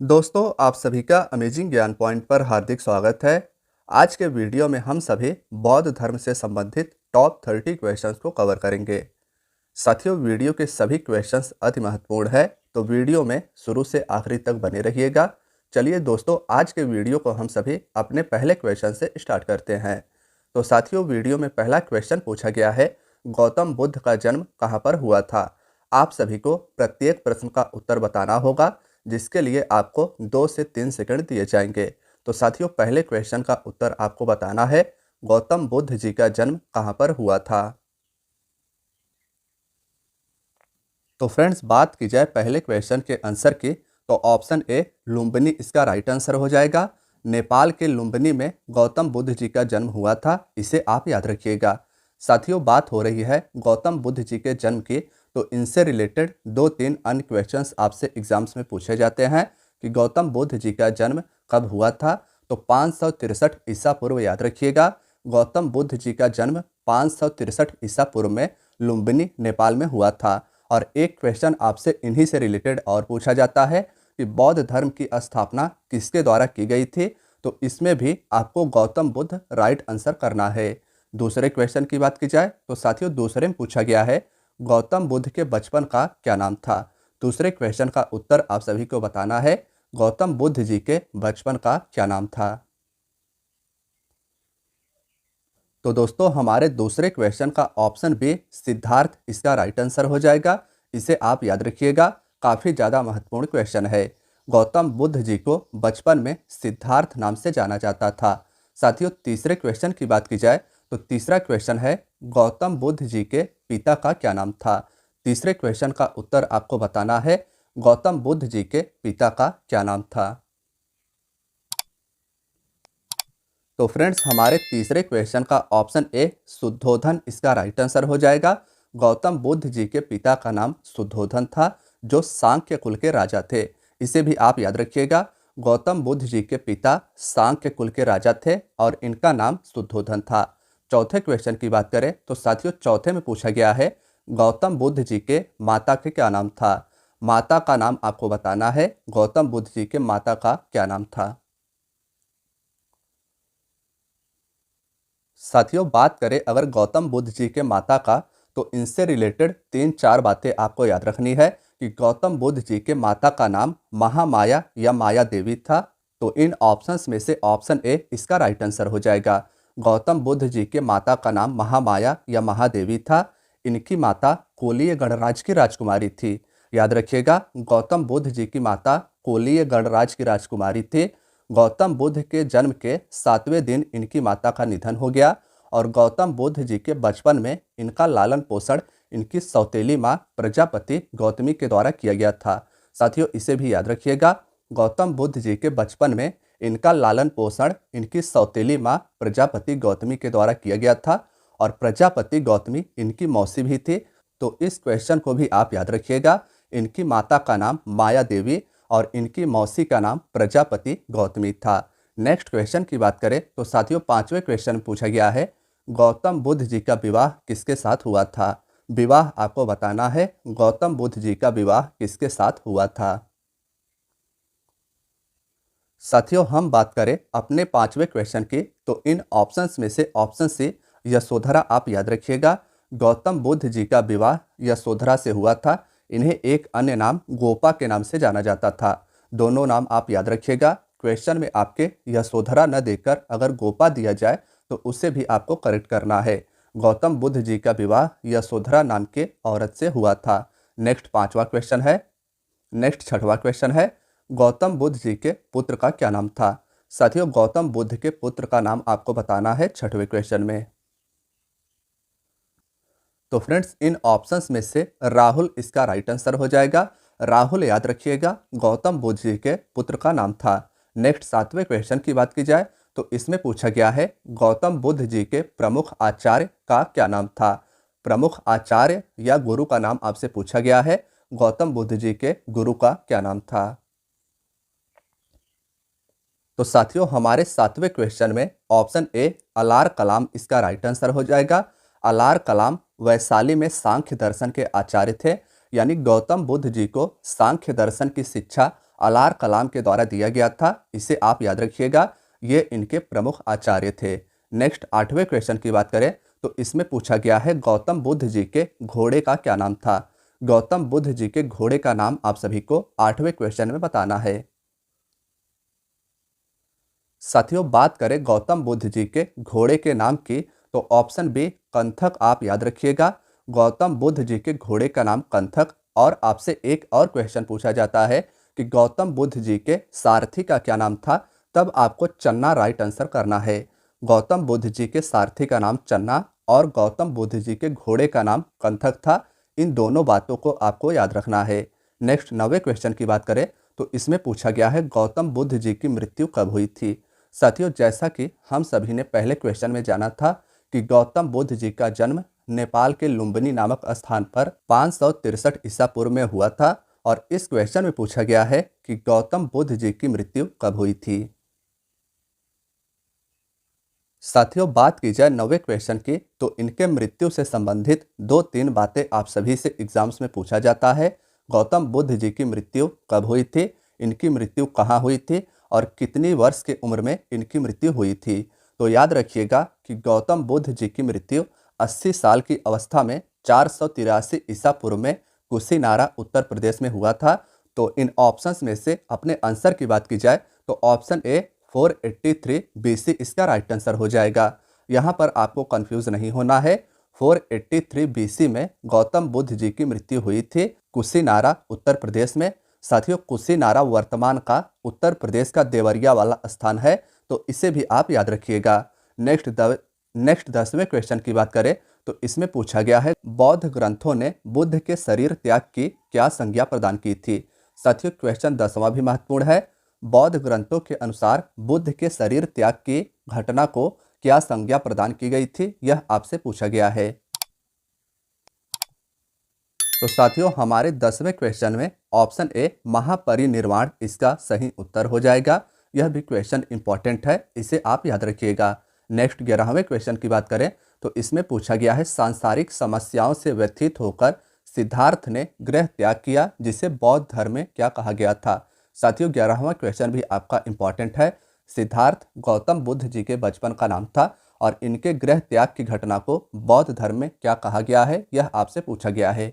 दोस्तों, आप सभी का अमेजिंग ज्ञान पॉइंट पर हार्दिक स्वागत है। आज के वीडियो में हम सभी बौद्ध धर्म से संबंधित टॉप 30 क्वेश्चंस को कवर करेंगे। साथियों, वीडियो के सभी क्वेश्चंस अति महत्वपूर्ण है, तो वीडियो में शुरू से आखिरी तक बने रहिएगा। चलिए दोस्तों, आज के वीडियो को हम सभी अपने पहले क्वेश्चन से स्टार्ट करते हैं। तो साथियों, वीडियो में पहला क्वेश्चन पूछा गया है, गौतम बुद्ध का जन्म कहाँ पर हुआ था। आप सभी को प्रत्येक प्रश्न का उत्तर बताना होगा, जिसके लिए आपको 2 से 3 सेकंड दिए जाएंगे। तो साथियों, पहले क्वेश्चन का उत्तर आपको बताना है, गौतम बुद्ध जी का जन्म कहाँ पर हुआ था। तो फ्रेंड्स, बात की जाए पहले क्वेश्चन के आंसर की, तो ऑप्शन ए लुम्बिनी इसका राइट आंसर हो जाएगा। नेपाल के लुम्बिनी में गौतम बुद्ध जी का जन्म हुआ था, इसे आप याद रखिएगा। साथियों, बात हो रही है गौतम बुद्ध जी के जन्म की, तो इनसे रिलेटेड 2-3 अन्य क्वेश्चंस आपसे एग्जाम्स में पूछे जाते हैं कि गौतम बुद्ध जी का जन्म कब हुआ था। तो 563 ईसा पूर्व याद रखिएगा। गौतम बुद्ध जी का जन्म 563 ईसा पूर्व में लुम्बिनी नेपाल में हुआ था। और एक क्वेश्चन आपसे इन्हीं से रिलेटेड और पूछा जाता है कि बौद्ध धर्म की स्थापना किसके द्वारा की गई थी। तो इसमें भी आपको गौतम बुद्ध राइट आंसर करना है। दूसरे क्वेश्चन की बात की जाए तो साथियों, दूसरे में पूछा गया है, गौतम बुद्ध के बचपन का क्या नाम था। दूसरे क्वेश्चन का उत्तर आप सभी को बताना है, गौतम बुद्ध जी के बचपन का क्या नाम था। तो दोस्तों, हमारे दूसरे क्वेश्चन का ऑप्शन बी सिद्धार्थ इसका राइट आंसर हो जाएगा। इसे आप याद रखिएगा, काफ़ी ज़्यादा महत्वपूर्ण क्वेश्चन है। गौतम बुद्ध जी को बचपन में सिद्धार्थ नाम से जाना जाता था। साथियों, तीसरे क्वेश्चन की बात की जाए तो तीसरा क्वेश्चन है, गौतम बुद्ध जी के पिता का क्या नाम था। तीसरे क्वेश्चन का उत्तर आपको बताना है, गौतम बुद्ध जी के पिता का क्या नाम था। तो फ्रेंड्स, हमारे तीसरे क्वेश्चन का ऑप्शन ए शुद्धोधन इसका राइट आंसर हो जाएगा। गौतम बुद्ध जी के पिता का नाम शुद्धोधन था, जो सांख्य कुल के राजा थे। इसे भी आप याद रखिएगा, गौतम बुद्ध जी के पिता सांख्य कुल के राजा थे और इनका नाम शुद्धोधन था। चौथे क्वेश्चन की बात करें तो साथियों, चौथे में पूछा गया है, गौतम बुद्ध जी के माता के क्या नाम था। माता का नाम आपको बताना है, गौतम बुद्ध जी के माता का क्या नाम था। साथियों, बात करें अगर गौतम बुद्ध जी के माता का, तो इनसे रिलेटेड 3-4 बातें आपको याद रखनी है कि गौतम बुद्ध जी के माता का नाम महामाया या माया देवी था। तो इन ऑप्शंस में से ऑप्शन ए इसका राइट आंसर हो जाएगा। गौतम बुद्ध जी के माता का नाम महामाया या महादेवी था। इनकी माता कोलीय गणराज की राजकुमारी थी। याद रखिएगा, गौतम बुद्ध जी की माता कोलीय गणराज की राजकुमारी थी। गौतम बुद्ध के जन्म के 7वें दिन इनकी माता का निधन हो गया और गौतम बुद्ध जी के बचपन में इनका लालन पोषण इनकी सौतेली माँ प्रजापति गौतमी के द्वारा किया गया था। साथियों, इसे भी याद रखिएगा, गौतम बुद्ध जी के बचपन में इनका लालन पोषण इनकी सौतेली माँ प्रजापति गौतमी के द्वारा किया गया था और प्रजापति गौतमी इनकी मौसी भी थी। तो इस क्वेश्चन को भी आप याद रखिएगा, इनकी माता का नाम माया देवी और इनकी मौसी का नाम प्रजापति गौतमी था। नेक्स्ट क्वेश्चन की बात करें तो साथियों, 5वें क्वेश्चन पूछा गया है, गौतम बुद्ध जी का विवाह किसके साथ हुआ था। विवाह आपको बताना है, गौतम बुद्ध जी का विवाह किसके साथ हुआ था। साथियों, हम बात करें अपने 5वें क्वेश्चन की, तो इन ऑप्शंस में से ऑप्शन सी यशोधरा आप याद रखिएगा। गौतम बुद्ध जी का विवाह यशोधरा से हुआ था। इन्हें एक अन्य नाम गोपा के नाम से जाना जाता था। दोनों नाम आप याद रखिएगा। क्वेश्चन में आपके यशोधरा न देकर अगर गोपा दिया जाए तो उसे भी आपको करेक्ट करना है। गौतम बुद्ध जी का विवाह यशोधरा नाम के औरत से हुआ था। नेक्स्ट 5वां क्वेश्चन है, नेक्स्ट 6वां क्वेश्चन है, गौतम बुद्ध जी के पुत्र का क्या नाम था। साथियों, गौतम बुद्ध के पुत्र का नाम आपको बताना है 6वें क्वेश्चन में। तो फ्रेंड्स, इन ऑप्शंस में से राहुल इसका राइट आंसर हो जाएगा। राहुल याद रखिएगा, गौतम बुद्ध जी के पुत्र का नाम था। नेक्स्ट 7वें क्वेश्चन की बात की जाए तो इसमें पूछा गया है, गौतम बुद्ध जी के प्रमुख आचार्य का क्या नाम था। प्रमुख आचार्य या गुरु का नाम आपसे पूछा गया है, गौतम बुद्ध जी के गुरु का क्या नाम था। तो साथियों, हमारे 7वें क्वेश्चन में ऑप्शन ए अलार कलाम इसका राइट आंसर हो जाएगा। अलार कलाम वैशाली में सांख्य दर्शन के आचार्य थे, यानी गौतम बुद्ध जी को सांख्य दर्शन की शिक्षा अलार कलाम के द्वारा दिया गया था। इसे आप याद रखिएगा, ये इनके प्रमुख आचार्य थे। नेक्स्ट 8वें क्वेश्चन की बात करें तो इसमें पूछा गया है गौतम बुद्ध जी के घोड़े का क्या नाम था। गौतम बुद्ध जी के घोड़े का नाम आप सभी को 8वें क्वेश्चन में बताना है। साथियों, बात करें गौतम बुद्ध जी के घोड़े के नाम की तो ऑप्शन बी कंथक आप याद रखिएगा। गौतम बुद्ध जी के घोड़े का नाम कंथक। और आपसे एक और क्वेश्चन पूछा जाता है कि गौतम बुद्ध जी के सारथी का क्या नाम था, तब आपको चन्ना राइट आंसर करना है। गौतम बुद्ध जी के सारथी का नाम चन्ना और गौतम बुद्ध जी के घोड़े का नाम कंथक था। इन दोनों बातों को आपको याद रखना है। नेक्स्ट 9वें क्वेश्चन की बात करें तो इसमें पूछा गया है गौतम बुद्ध जी की मृत्यु कब हुई थी। साथियों, जैसा कि हम सभी ने पहले क्वेश्चन में जाना था कि गौतम बुद्ध जी का जन्म नेपाल के लुम्बिनी नामक स्थान पर 563 ईसा पूर्व में हुआ था। और इस क्वेश्चन में पूछा गया है कि गौतम बुद्ध जी की मृत्यु कब हुई थी। साथियों, बात की जाए 9वें क्वेश्चन की तो इनके मृत्यु से संबंधित 2-3 बातें आप सभी से एग्जाम्स में पूछा जाता है। गौतम बुद्ध जी की मृत्यु कब हुई थी, इनकी मृत्यु कहाँ हुई थी और कितनी वर्ष की उम्र में इनकी मृत्यु हुई थी। तो याद रखिएगा कि गौतम बुद्ध जी की मृत्यु 80 साल की अवस्था में 483 ईसा पूर्व में कुशीनारा उत्तर प्रदेश में हुआ था। तो इन ऑप्शंस में से अपने आंसर की बात की जाए तो ऑप्शन ए 483 BC इसका राइट आंसर हो जाएगा। यहाँ पर आपको कंफ्यूज नहीं होना है। 483 BC में गौतम बुद्ध जी की मृत्यु हुई थी कुशीनारा उत्तर प्रदेश में। साथियों, कुशीनारा वर्तमान का उत्तर प्रदेश का देवरिया वाला स्थान है, तो इसे भी आप याद रखिएगा। नेक्स्ट 10वें क्वेश्चन की बात करें तो इसमें पूछा गया है बौद्ध ग्रंथों ने बुद्ध के शरीर त्याग की क्या संज्ञा प्रदान की थी। साथियों, क्वेश्चन 10वां भी महत्वपूर्ण है। बौद्ध ग्रंथों के अनुसार बुद्ध के शरीर त्याग की घटना को क्या संज्ञा प्रदान की गई थी, यह आपसे पूछा गया है। तो साथियों, हमारे 10वें क्वेश्चन में ऑप्शन ए महापरिनिर्वाण इसका सही उत्तर हो जाएगा। यह भी क्वेश्चन इंपॉर्टेंट है, इसे आप याद रखिएगा। नेक्स्ट 11वें क्वेश्चन की बात करें तो इसमें पूछा गया है सांसारिक समस्याओं से व्यथित होकर सिद्धार्थ ने गृह त्याग किया जिसे बौद्ध धर्म में क्या कहा गया था। साथियों, 11वां क्वेश्चन भी आपका इंपॉर्टेंट है। सिद्धार्थ गौतम बुद्ध जी के बचपन का नाम था और इनके गृह त्याग की घटना को बौद्ध धर्म में क्या कहा गया है, यह आपसे पूछा गया है।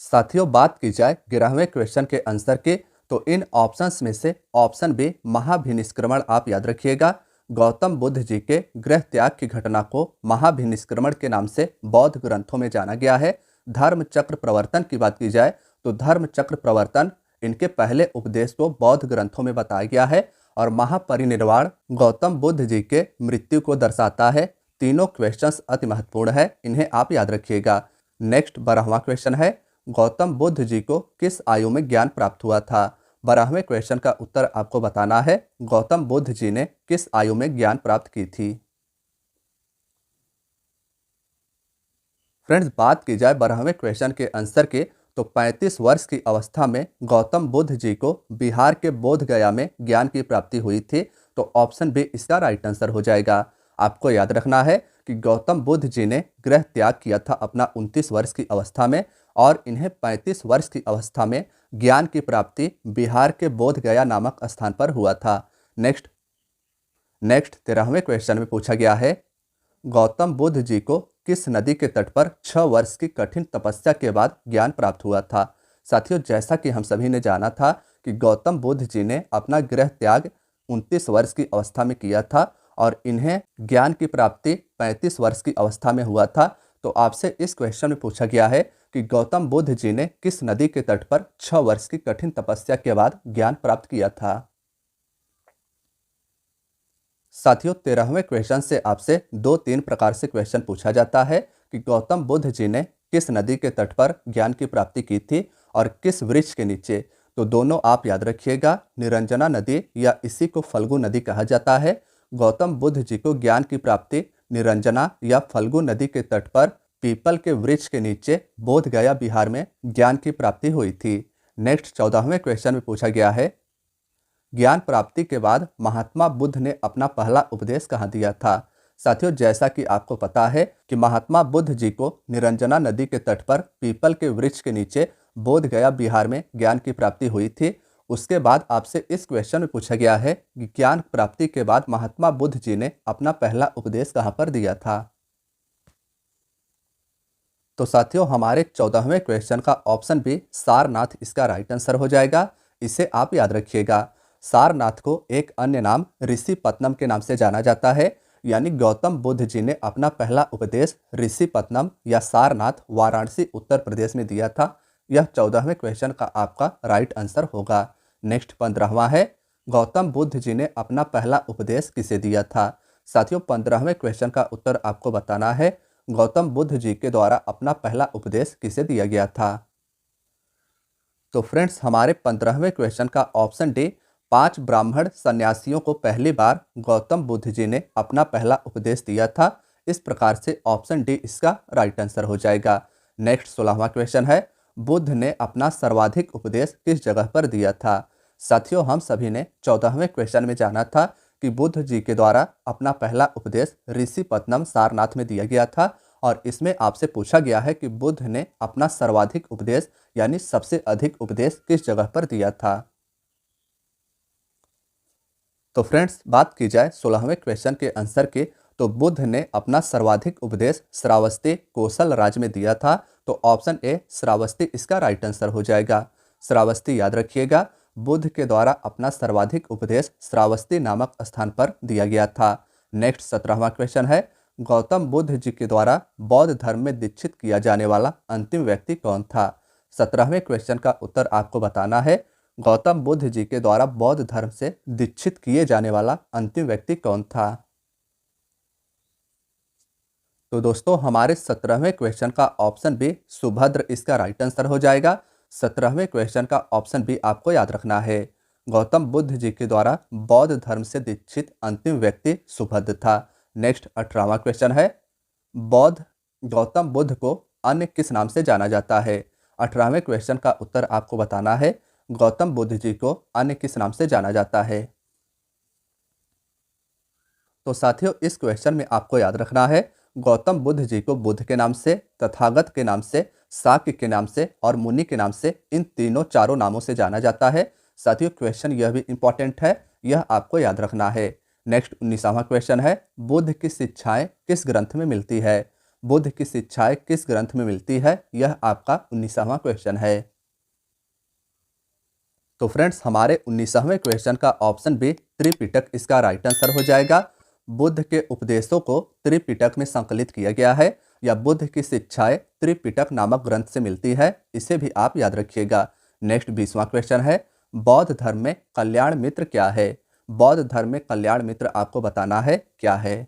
साथियों, बात की जाए 11वें क्वेश्चन के आंसर की तो इन ऑप्शंस में से ऑप्शन बी महाभिनिष्क्रमण आप याद रखिएगा। गौतम बुद्ध जी के गृह त्याग की घटना को महाभिनिष्क्रमण के नाम से बौद्ध ग्रंथों में जाना गया है। धर्म चक्र प्रवर्तन की बात की जाए तो धर्म चक्र प्रवर्तन इनके पहले उपदेश को बौद्ध ग्रंथों में बताया गया है। और महापरिनिर्वाण गौतम बुद्ध जी के मृत्यु को दर्शाता है। तीनों क्वेश्चंस अति महत्वपूर्ण है, इन्हें आप याद रखिएगा। नेक्स्ट 12वां क्वेश्चन है गौतम बुद्ध जी को किस आयु में ज्ञान प्राप्त हुआ था। 12वें क्वेश्चन का उत्तर आपको बताना है गौतम बुद्ध जी ने किस आयु में ज्ञान प्राप्त की थी। फ्रेंड्स, बात की जाए 12वें क्वेश्चन के आंसर के तो 35 वर्ष की अवस्था में गौतम बुद्ध जी को बिहार के बोध गया में ज्ञान की प्राप्ति हुई थी। तो ऑप्शन बी इसका राइट आंसर हो जाएगा। आपको याद रखना है कि गौतम बुद्ध जी ने गृह त्याग किया था अपना 29 वर्ष की अवस्था में और इन्हें 35 वर्ष की अवस्था में ज्ञान की प्राप्ति बिहार के बोध गया नामक स्थान पर हुआ था। नेक्स्ट 13वें क्वेश्चन में पूछा गया है गौतम बुद्ध जी को किस नदी के तट पर 6 वर्ष की कठिन तपस्या के बाद ज्ञान प्राप्त हुआ था। साथियों, जैसा कि हम सभी ने जाना था कि गौतम बुद्ध जी ने अपना गृह त्याग 29 वर्ष की अवस्था में किया था और इन्हें ज्ञान की प्राप्ति 35 वर्ष की अवस्था में हुआ था। तो आपसे इस क्वेश्चन में पूछा गया है कि गौतम बुद्ध जी ने किस नदी के तट पर 6 वर्ष की कठिन तपस्या के बाद ज्ञान प्राप्त किया था। साथियों, 13वें क्वेश्चन से आपसे 2-3 प्रकार से क्वेश्चन पूछा जाता है कि गौतम बुद्ध जी ने किस नदी के तट पर ज्ञान की प्राप्ति की थी और किस वृक्ष के नीचे। तो दोनों आप याद रखिएगा, निरंजना नदी या इसी को फल्गु नदी कहा जाता है। गौतम बुद्ध जी को ज्ञान की प्राप्ति निरंजना या फल्गु नदी के तट पर पीपल के वृक्ष के नीचे बोध गया बिहार में ज्ञान की प्राप्ति हुई थी। नेक्स्ट 14वें क्वेश्चन में पूछा गया है ज्ञान प्राप्ति के बाद महात्मा बुद्ध ने अपना पहला उपदेश कहाँ दिया था। साथियों, जैसा कि आपको पता है कि महात्मा बुद्ध जी को निरंजना नदी के तट पर पीपल के वृक्ष के नीचे बोध गया बिहार में ज्ञान की प्राप्ति हुई थी। उसके बाद आपसे इस क्वेश्चन में पूछा गया है कि ज्ञान प्राप्ति के बाद महात्मा बुद्ध जी ने अपना पहला उपदेश कहाँ पर दिया था। तो साथियों, हमारे 14वें क्वेश्चन का ऑप्शन बी सारनाथ इसका राइट आंसर हो जाएगा। इसे आप याद रखिएगा। सारनाथ को एक अन्य नाम ऋषिपत्नम के नाम से जाना जाता है, यानी गौतम बुद्ध जी ने अपना पहला उपदेश ऋषिपत्नम या सारनाथ वाराणसी उत्तर प्रदेश में दिया था। यह 14वें क्वेश्चन का आपका राइट आंसर होगा। नेक्स्ट 15वां है, गौतम बुद्ध जी ने अपना पहला उपदेश किसे दिया था। साथियों, 15वें क्वेश्चन का उत्तर आपको बताना है, गौतम बुद्ध जी के द्वारा अपना पहला उपदेश किसे दिया गया था। तो फ्रेंड्स, हमारे 15वें क्वेश्चन का ऑप्शन डी 5 ब्राह्मण सन्यासियों को पहली बार गौतम बुद्ध जी ने अपना पहला उपदेश दिया था। इस प्रकार से ऑप्शन डी इसका राइट आंसर हो जाएगा। नेक्स्ट 16वां क्वेश्चन है, बुद्ध ने अपना सर्वाधिक उपदेश किस जगह पर दिया था। साथियों, हम सभी ने 14वें क्वेश्चन में जाना था कि बुद्ध जी के द्वारा अपना पहला उपदेश ऋषिपत्नम सारनाथ में दिया गया था, और इसमें आपसे पूछा गया है कि बुद्ध ने अपना सर्वाधिक उपदेश यानी सबसे अधिक उपदेश किस जगह पर दिया था। तो फ्रेंड्स, बात की जाए 16वें क्वेश्चन के आंसर की, तो बुद्ध ने अपना सर्वाधिक उपदेश श्रावस्ती कौशल राज्य में दिया था। तो ऑप्शन ए श्रावस्ती इसका राइट आंसर हो जाएगा। श्रावस्ती याद रखिएगा, बुद्ध के द्वारा अपना सर्वाधिक उपदेश श्रावस्ती नामक स्थान पर दिया गया था। नेक्स्ट 17वां क्वेश्चन है, गौतम बुद्ध जी के द्वारा बौद्ध धर्म में दीक्षित किया जाने वाला अंतिम व्यक्ति कौन था। 17वें क्वेश्चन का उत्तर आपको बताना है, गौतम बुद्ध जी के द्वारा बौद्ध धर्म से दीक्षित किए जाने वाला अंतिम व्यक्ति कौन था। तो दोस्तों, हमारे 17वें क्वेश्चन का ऑप्शन बी सुभद्र इसका राइट आंसर हो जाएगा। 17वें क्वेश्चन का ऑप्शन बी आपको याद रखना है। गौतम बुद्ध जी के द्वारा बौद्ध धर्म से दीक्षित अंतिम व्यक्ति सुभद्र था। नेक्स्ट 18वां क्वेश्चन है, बौद्ध गौतम बुद्ध को अन्य किस नाम से जाना जाता है। 18वें क्वेश्चन का उत्तर आपको बताना है, गौतम बुद्ध जी को अन्य किस नाम से जाना जाता है। तो साथियों, इस क्वेश्चन में आपको याद रखना है, गौतम बुद्ध जी को बुद्ध के नाम से, तथागत के नाम से, शाक्य के नाम से और मुनि के नाम से, इन चारों नामों से जाना जाता है। साथियों, क्वेश्चन यह भी इंपॉर्टेंट है, यह आपको याद रखना है। नेक्स्ट 19वां क्वेश्चन है, बुद्ध की शिक्षाएं किस ग्रंथ में मिलती है। बुद्ध की शिक्षाएं किस ग्रंथ में मिलती है, यह आपका 19वां क्वेश्चन है। तो फ्रेंड्स, हमारे 19वें क्वेश्चन का ऑप्शन बी त्रिपिटक इसका राइट आंसर हो जाएगा। बुद्ध के उपदेशों को त्रिपिटक में संकलित किया गया है, या बुद्ध की शिक्षाएं त्रिपिटक नामक ग्रंथ से मिलती है, इसे भी आप याद रखिएगा। नेक्स्ट 20वां क्वेश्चन है, बौद्ध धर्म में कल्याण मित्र क्या है। बौद्ध धर्म में कल्याण मित्र आपको बताना है क्या है।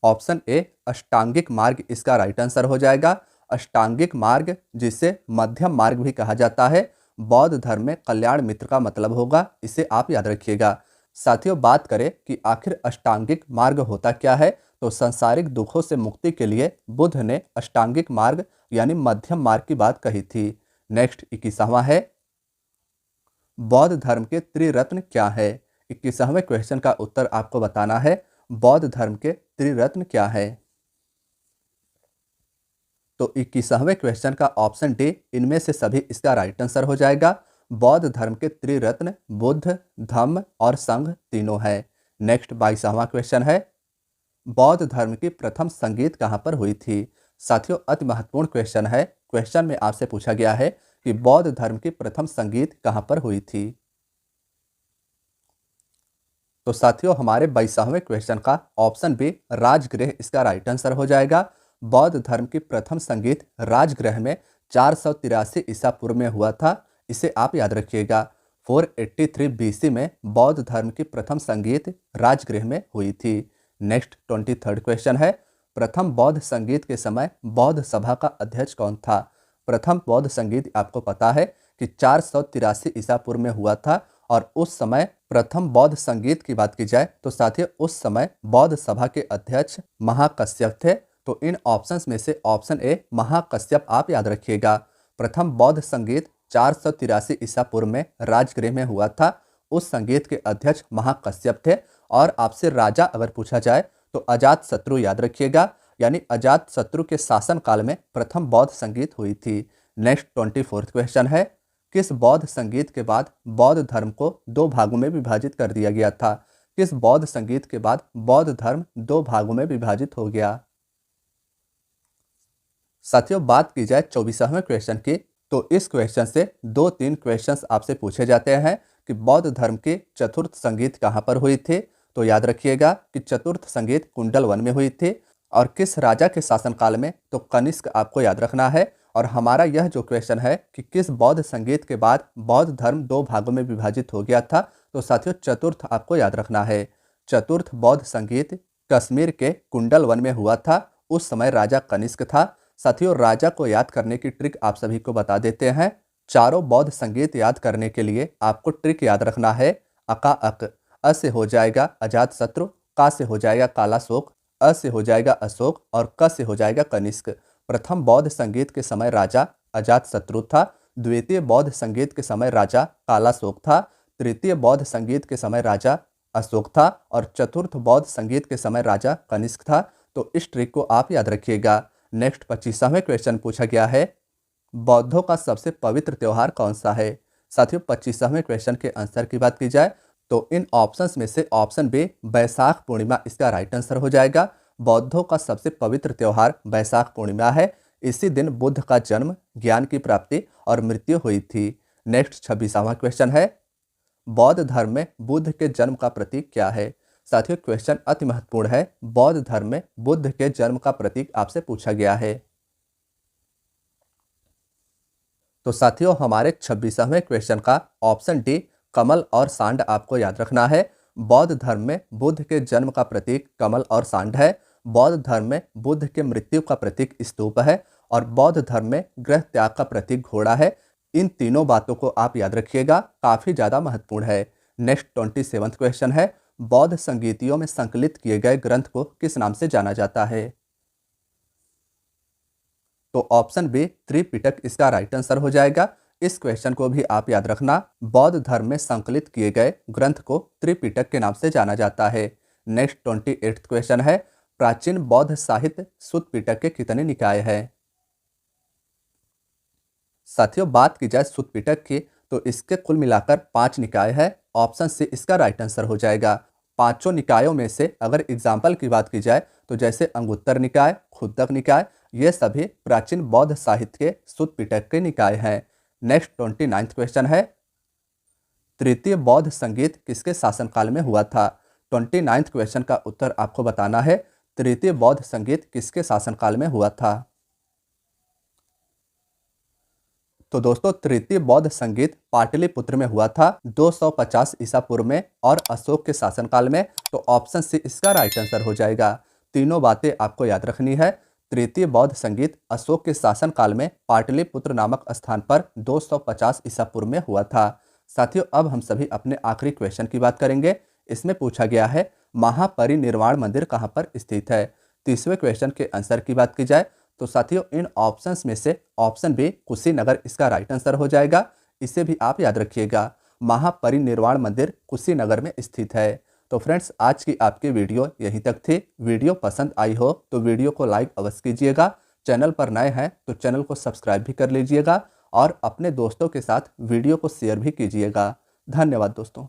ऑप्शन ए अष्टांगिक मार्ग इसका राइट आंसर हो जाएगा। अष्टांगिक मार्ग, जिसे मध्यम मार्ग भी कहा जाता है, बौद्ध धर्म में कल्याण मित्र का मतलब होगा, इसे आप याद रखिएगा। साथियों, बात करें कि आखिर अष्टांगिक मार्ग होता क्या है, तो सांसारिक दुखों से मुक्ति के लिए बुद्ध ने अष्टांगिक मार्ग यानी मध्यम मार्ग की बात कही थी। नेक्स्ट 21वां है, बौद्ध धर्म के त्रिरत्न क्या है। 21वें क्वेश्चन का उत्तर आपको बताना है, बौद्ध धर्म के त्रिरत्न क्या है। तो 21वें क्वेश्चन का ऑप्शन डी इनमें से सभी इसका राइट आंसर हो जाएगा। बौद्ध धर्म के त्रिरत्न बुद्ध, धम्म और संघ तीनों है। नेक्स्ट 22वां क्वेश्चन है, बौद्ध धर्म की प्रथम संगीत कहाँ पर हुई थी। साथियों, अति महत्वपूर्ण क्वेश्चन है। क्वेश्चन में आपसे पूछा गया है कि बौद्ध धर्म की प्रथम संगीत कहाँ पर हुई थी। तो साथियों, हमारे 22वें क्वेश्चन का ऑप्शन बी राजगृह इसका राइट आंसर हो जाएगा। बौद्ध धर्म की प्रथम संगीत राजगृह में 483 ईसा पूर्व में हुआ था, इसे आप याद रखिएगा। 483 BC में बौद्ध धर्म की प्रथम संगीत राजगृह में हुई थी। नेक्स्ट 23rd क्वेश्चन है, प्रथम बौद्ध संगीत के समय बौद्ध सभा का अध्यक्ष कौन था। प्रथम बौद्ध संगीत आपको पता है कि 483 ईसा पूर्व में हुआ था, और उस समय प्रथम बौद्ध संगीत की बात की जाए तो साथियों उस समय बौद्ध सभा के अध्यक्ष महाकश्यप थे। तो इन ऑप्शंस में से ऑप्शन ए महाकश्यप आप याद रखिएगा। प्रथम बौद्ध संगीत 483 ईसा पूर्व में राजगृह में हुआ था। उस संगीत के अध्यक्ष महाकश्यप थे। और आपसे राजा अगर पूछा जाए तो अजात शत्रु याद रखिएगा। यानी अजातशत्रु के शासनकाल में प्रथम बौद्ध संगीत हुई थी। नेक्स्ट 24th क्वेश्चन है, किस बौद्ध संगीत के बाद बौद्ध धर्म को दो भागों में विभाजित कर दिया गया था? किस बौद्ध संगीत के बाद बौद्ध धर्म दो भागों में विभाजित हो गया? साथियों, बात की जाए 24वें क्वेश्चन की, तो इस क्वेश्चन से 2-3 क्वेश्चंस आपसे पूछे जाते हैं कि बौद्ध धर्म के चतुर्थ संगीत कहाँ पर हुई थी। तो याद रखिएगा कि चतुर्थ संगीत कुंडल वन में हुई थी। और किस राजा के शासनकाल में? तो कनिष्क आपको याद रखना है। और हमारा यह जो क्वेश्चन है कि किस बौद्ध संगीत के बाद बौद्ध धर्म दो भागों में विभाजित हो गया था, तो साथियों चतुर्थ आपको याद रखना है। चतुर्थ बौद्ध संगीत कश्मीर के कुंडल वन में हुआ था। उस समय राजा कनिष्क था। साथियों, राजा को याद करने की ट्रिक आप सभी को बता देते हैं। चारों बौद्ध संगीत याद करने के लिए आपको ट्रिक याद रखना है। अका अक, अ से हो जाएगा अजातशत्रु, का से हो जाएगा कालाशोक, अ से हो जाएगा अशोक और क से हो जाएगा कनिष्क। प्रथम बौद्ध संगीत के समय राजा अजातशत्रु था। द्वितीय बौद्ध संगीत के समय राजा कालाशोक था। तृतीय बौद्ध संगीत के समय राजा अशोक था और चतुर्थ बौद्ध संगीत के समय राजा कनिष्क था। तो इस ट्रिक को आप याद रखिएगा। नेक्स्ट 25वां क्वेश्चन पूछा गया है, बौद्धों का सबसे पवित्र त्योहार कौन सा है? साथियों, 25वें क्वेश्चन के आंसर की बात की जाए तो इन ऑप्शंस में से ऑप्शन बी बैसाख पूर्णिमा इसका राइट आंसर हो जाएगा। बौद्धों का सबसे पवित्र त्योहार बैसाख पूर्णिमा है। इसी दिन बुद्ध का जन्म, ज्ञान की प्राप्ति और मृत्यु हुई थी। नेक्स्ट 26वां क्वेश्चन है, बौद्ध धर्म में बुद्ध के जन्म का प्रतीक क्या है? साथियों, क्वेश्चन अति महत्वपूर्ण है। बौद्ध धर्म में बुद्ध के जन्म का प्रतीक आपसे पूछा गया है। तो साथियों, हमारे 26वें क्वेश्चन का ऑप्शन डी कमल और सांड आपको याद रखना है। बौद्ध धर्म में बुद्ध के जन्म का प्रतीक कमल और सांड है। बौद्ध धर्म में बुद्ध के मृत्यु का प्रतीक स्तूप है और बौद्ध धर्म में गृह त्याग का प्रतीक घोड़ा है। इन तीनों बातों को आप याद रखिएगा, काफी ज्यादा महत्वपूर्ण है। नेक्स्ट 27वां क्वेश्चन है, बौद्ध संगीतियों में संकलित किए गए ग्रंथ को किस नाम से जाना जाता है? तो ऑप्शन बी त्रिपिटक इसका राइट आंसर हो जाएगा। इस क्वेश्चन को भी आप याद रखना। बौद्ध धर्म में संकलित किए गए ग्रंथ को त्रिपिटक के नाम से जाना जाता है। नेक्स्ट 28वां क्वेश्चन है, प्राचीन बौद्ध साहित्य सुत्त पिटक के कितने निकाय हैं? साथियों, बात की जाए सुत्त पिटक की तो इसके कुल मिलाकर 5 निकाय है। ऑप्शन सी इसका राइट आंसर हो जाएगा। पांचों निकायों में से अगर एग्जाम्पल की बात की जाए तो जैसे अंगुत्तर निकाय, खुद्दक निकाय, ये सभी प्राचीन बौद्ध साहित्य के सुत्त पिटक के निकाय हैं। नेक्स्ट 29वां क्वेश्चन है, तृतीय बौद्ध संगीत किसके शासनकाल में हुआ था? 29वां क्वेश्चन का उत्तर आपको बताना है। तृतीय बौद्ध संगीत किसके शासनकाल में हुआ था? तो दोस्तों, तृतीय बौद्ध संगीत पाटलिपुत्र में हुआ था 250 ईसा पूर्व में और अशोक के शासनकाल में। तो ऑप्शन सी इसका राइट आंसर हो जाएगा। तीनों बातें आपको याद रखनी है। तृतीय बौद्ध संगीत अशोक के शासनकाल में पाटलिपुत्र नामक स्थान पर 250 ईसा पूर्व में हुआ था। साथियों, अब हम सभी अपने आखिरी क्वेश्चन की बात करेंगे। इसमें पूछा गया है, महापरिनिर्वाण मंदिर कहाँ पर स्थित है? 30वें क्वेश्चन के आंसर की बात की जाए तो साथियों, इन ऑप्शंस में से ऑप्शन बी कुशीनगर इसका राइट आंसर हो जाएगा। इसे भी आप याद रखिएगा। महापरिनिर्वाण मंदिर कुशीनगर में स्थित है। तो फ्रेंड्स, आज की आपकी वीडियो यहीं तक थी। वीडियो पसंद आई हो तो वीडियो को लाइक अवश्य कीजिएगा। चैनल पर नए हैं तो चैनल को सब्सक्राइब भी कर लीजिएगा और अपने दोस्तों के साथ वीडियो को शेयर भी कीजिएगा। धन्यवाद दोस्तों।